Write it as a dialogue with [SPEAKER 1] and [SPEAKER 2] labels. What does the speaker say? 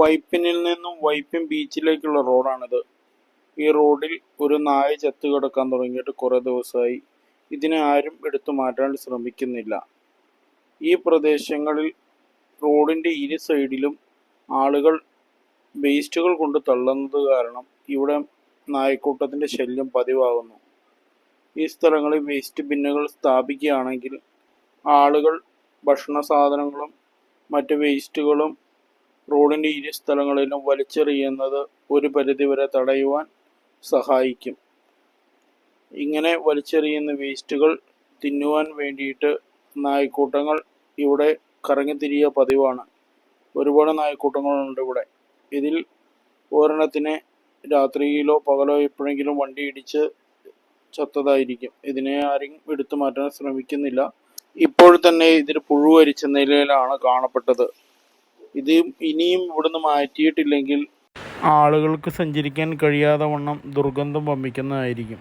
[SPEAKER 1] വൈപ്പിനിൽ നിന്നും വൈപ്പിൻ ബീച്ചിലേക്കുള്ള റോഡാണിത്. ഈ റോഡിൽ ഒരു നായ ചത്തുകിടക്കാൻ തുടങ്ങിയിട്ട് കുറേ ദിവസമായി. ഇതിനെ ആരും എടുത്തു മാറ്റാൻ ശ്രമിക്കുന്നില്ല. ഈ പ്രദേശങ്ങളിൽ റോഡിൻ്റെ ഇരു സൈഡിലും ആളുകൾ വേസ്റ്റുകൾ കൊണ്ട് തള്ളുന്നത് കാരണം ഇവിടെ നായക്കൂട്ടത്തിൻ്റെ ശല്യം പതിവാകുന്നു. ഈ സ്ഥലങ്ങളിൽ വേസ്റ്റ് ബിന്നുകൾ സ്ഥാപിക്കുകയാണെങ്കിൽ ആളുകൾ ഭക്ഷണ സാധനങ്ങളും മറ്റ് വേസ്റ്റുകളും റോഡിൻ്റെ ഇരു സ്ഥലങ്ങളിലും വലിച്ചെറിയുന്നത് ഒരു പരിധിവരെ തടയുവാൻ സഹായിക്കും. ഇങ്ങനെ വലിച്ചെറിയുന്ന വേസ്റ്റുകൾ തിന്നുവാൻ വേണ്ടിയിട്ട് നായ്ക്കൂട്ടങ്ങൾ ഇവിടെ കറങ്ങിത്തിരിയുക പതിവാണ്. ഒരുപാട് നായ്ക്കൂട്ടങ്ങളുണ്ട് ഇവിടെ. ഇതിൽ ഒരെണ്ണത്തിനെ രാത്രിയിലോ പകലോ എപ്പോഴെങ്കിലും വണ്ടി ഇടിച്ച് ചത്തതായിരിക്കും. ഇതിനെ ആരും എടുത്തു മാറ്റാൻ ശ്രമിക്കുന്നില്ല. ഇപ്പോൾ തന്നെ ഇതിൽ പുഴുവരിച്ച നിലയിലാണ് കാണപ്പെട്ടത്. ഇത് ഇനിയും ഇവിടുന്ന് മാറ്റിയിട്ടില്ലെങ്കിൽ ആളുകൾക്ക് സഞ്ചരിക്കാൻ കഴിയാതെ വണ്ണം ദുർഗന്ധം വമിക്കുന്നതായിരിക്കും.